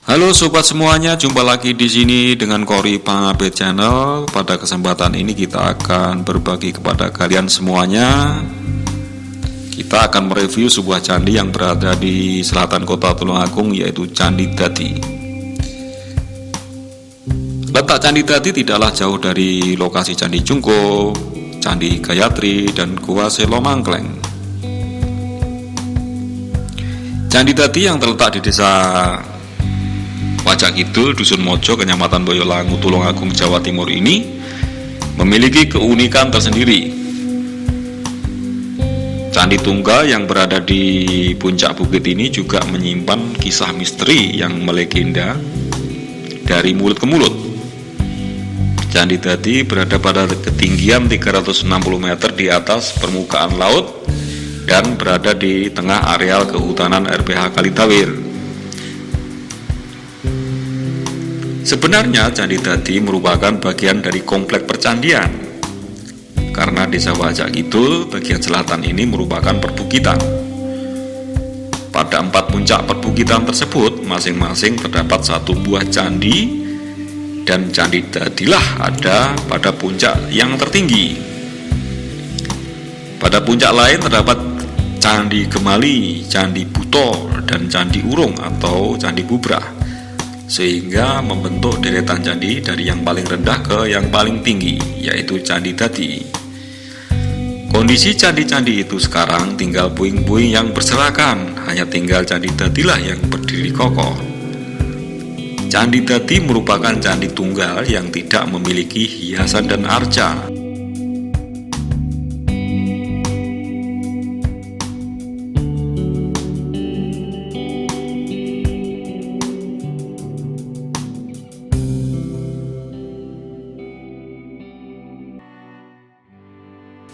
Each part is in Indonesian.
Halo sobat semuanya, jumpa lagi di sini dengan Kori Pangabed Channel. Pada kesempatan ini kita akan berbagi kepada kalian semuanya. Kita akan mereview sebuah candi yang berada di selatan kota Tulungagung, yaitu Candi Dadi. Letak Candi Dadi tidaklah jauh dari lokasi Candi Jungko, Candi Gayatri, dan Gua Selo Mangkleng. Candi Dadi yang terletak di desa Wajak Kidul, Dusun Mojo, Kecamatan Boyolangu, Tulungagung, Jawa Timur ini memiliki keunikan tersendiri. Candi Tunggal yang berada di puncak bukit ini juga menyimpan kisah misteri yang melegenda dari mulut ke mulut. Candi Dadi berada pada ketinggian 360 meter di atas permukaan laut dan berada di tengah areal kehutanan RPH Kalitawir. Sebenarnya Candi Dadi merupakan bagian dari komplek percandian, karena desa Wajak Kidul bagian selatan ini merupakan perbukitan. Pada 4 puncak perbukitan tersebut masing-masing terdapat satu buah candi, dan Candi Dadilah ada pada puncak yang tertinggi. Pada puncak lain terdapat Candi Gemali, Candi Buto, dan Candi Urung atau Candi Bubrah, sehingga membentuk deretan candi dari yang paling rendah ke yang paling tinggi, yaitu Candi Dadi. Kondisi candi-candi itu sekarang tinggal puing-puing yang berserakan, hanya tinggal Candi Dadilah yang berdiri kokoh. Candi Dadi merupakan candi tunggal yang tidak memiliki hiasan dan arca.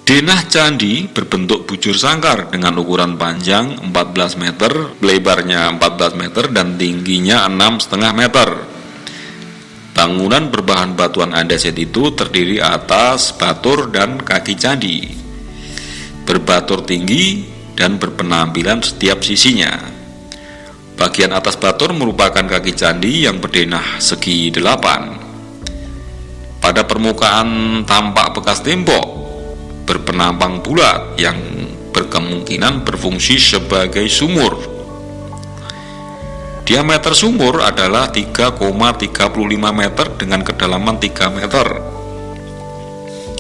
Denah candi berbentuk bujur sangkar dengan ukuran panjang 14 meter, lebarnya 14 meter, dan tingginya 6,5 meter. Bangunan berbahan batuan andesit itu terdiri atas batur dan kaki candi, berbatur tinggi dan berpenampilan setiap sisinya. Bagian atas batur merupakan kaki candi yang berdenah segi 8. Pada permukaan tampak bekas tembok berpenampang bulat yang berkemungkinan berfungsi sebagai sumur. Diameter sumur adalah 3,35 meter dengan kedalaman 3 meter.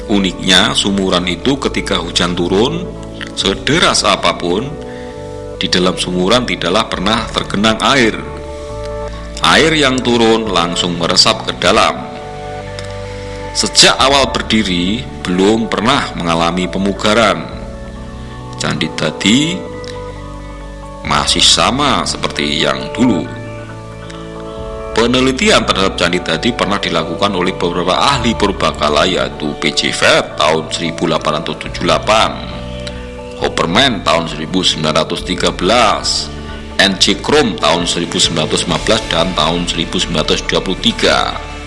Uniknya, sumuran itu ketika hujan turun, sederas apapun, di dalam sumuran tidaklah pernah tergenang air. Air yang turun langsung meresap ke dalam. Sejak awal berdiri, belum pernah mengalami pemugaran. Candi Dadi masih sama seperti yang dulu. Penelitian terhadap Candi Dadi pernah dilakukan oleh beberapa ahli purbakala, yaitu P.J. Vet tahun 1878, Hopperman tahun 1913, N.C. Krom tahun 1915, dan tahun 1923.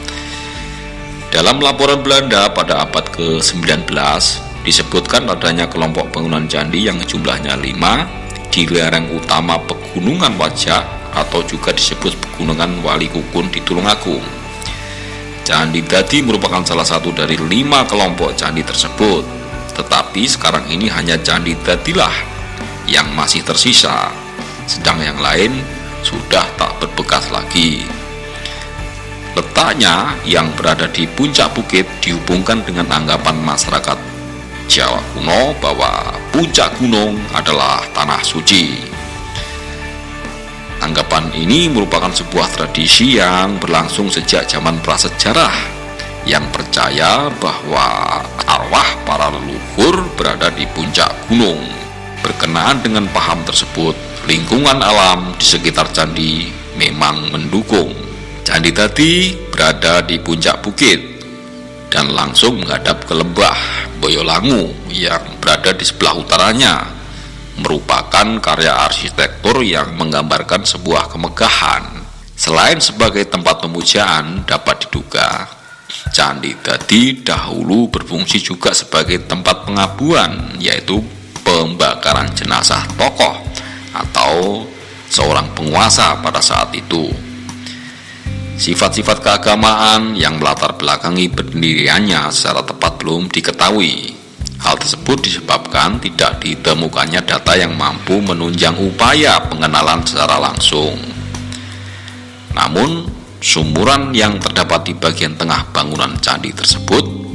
Dalam laporan Belanda pada abad ke-19 disebutkan adanya kelompok bangunan candi yang jumlahnya 5 di lereng utama Pegunungan Wajak atau juga disebut Pegunungan Wali Kukun di Tulungagung. Candi Dadi merupakan salah satu dari 5 kelompok candi tersebut, tetapi sekarang ini hanya Candi Dadilah yang masih tersisa, sedang yang lain sudah tak berbekas lagi. Letaknya yang berada di puncak bukit dihubungkan dengan anggapan masyarakat Jawa kuno bahwa puncak gunung adalah tanah suci. Anggapan ini merupakan sebuah tradisi yang berlangsung sejak zaman prasejarah, yang percaya bahwa arwah para leluhur berada di puncak gunung. Berkenaan dengan paham tersebut, lingkungan alam di sekitar candi memang mendukung. Candi Dadi berada di puncak bukit dan langsung menghadap ke lembah Boyolangu yang berada di sebelah utaranya, merupakan karya arsitektur yang menggambarkan sebuah kemegahan. Selain sebagai tempat pemujaan, dapat diduga Candi Dadi dahulu berfungsi juga sebagai tempat pengabuan, yaitu pembakaran jenazah tokoh atau seorang penguasa pada saat itu. Sifat-sifat keagamaan yang melatar belakangi pendiriannya secara tepat belum diketahui. Hal tersebut disebabkan tidak ditemukannya data yang mampu menunjang upaya pengenalan secara langsung. Namun, sumuran yang terdapat di bagian tengah bangunan candi tersebut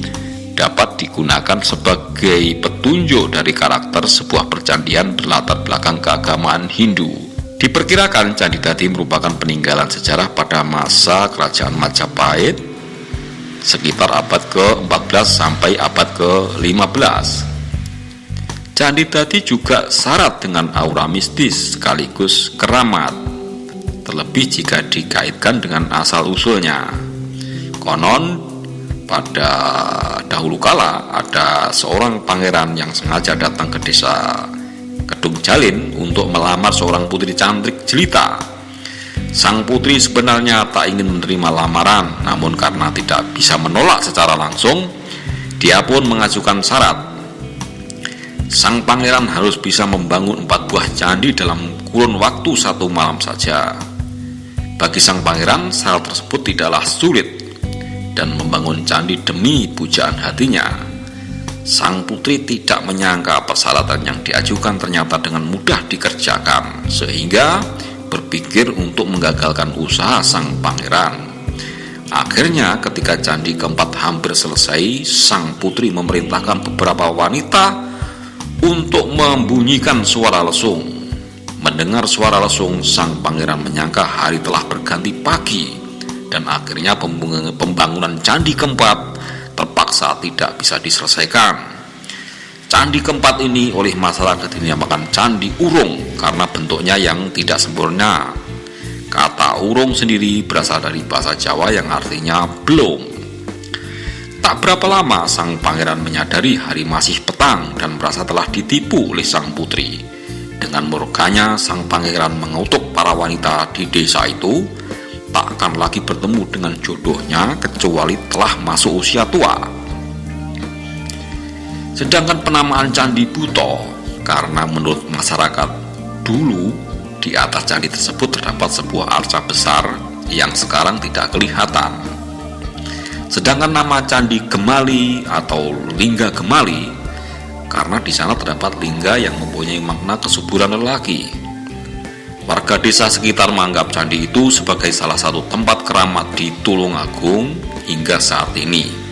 dapat digunakan sebagai petunjuk dari karakter sebuah percandian berlatar belakang keagamaan Hindu. Diperkirakan Candi Dadi merupakan peninggalan sejarah pada masa Kerajaan Majapahit sekitar abad ke-14 sampai abad ke-15. Candi Dadi juga syarat dengan aura mistis sekaligus keramat, terlebih jika dikaitkan dengan asal-usulnya. Konon pada dahulu kala ada seorang pangeran yang sengaja datang ke desa Kedung Jalin untuk melamar seorang putri cantik jelita. Sang putri sebenarnya tak ingin menerima lamaran, namun karena tidak bisa menolak secara langsung, dia pun mengajukan syarat. Sang pangeran harus bisa membangun 4 buah candi dalam kurun waktu 1 malam saja. Bagi sang pangeran, syarat tersebut tidaklah sulit, dan membangun candi demi pujaan hatinya. Sang putri tidak menyangka persyaratan yang diajukan ternyata dengan mudah dikerjakan, sehingga berpikir untuk menggagalkan usaha sang pangeran. Akhirnya ketika candi keempat hampir selesai, sang putri memerintahkan beberapa wanita untuk membunyikan suara lesung. Mendengar suara lesung, sang pangeran menyangka hari telah berganti pagi, dan akhirnya pembangunan candi keempat terpaksa tidak bisa diselesaikan. Candi keempat ini oleh masyarakat dinamakan Candi Urung karena bentuknya yang tidak sempurna. Kata urung sendiri berasal dari bahasa Jawa yang artinya belum. Tak berapa lama sang pangeran menyadari hari masih petang dan merasa telah ditipu oleh sang putri. Dengan murkanya, sang pangeran mengutuk para wanita di desa itu tak akan lagi bertemu dengan jodohnya kecuali telah masuk usia tua. Sedangkan penamaan Candi Buto karena menurut masyarakat dulu di atas candi tersebut terdapat sebuah arca besar yang sekarang tidak kelihatan. Sedangkan nama Candi Gemali atau Lingga Gemali karena di sana terdapat lingga yang mempunyai makna kesuburan lelaki. Warga desa sekitar menganggap candi itu sebagai salah satu tempat keramat di Tulungagung hingga saat ini.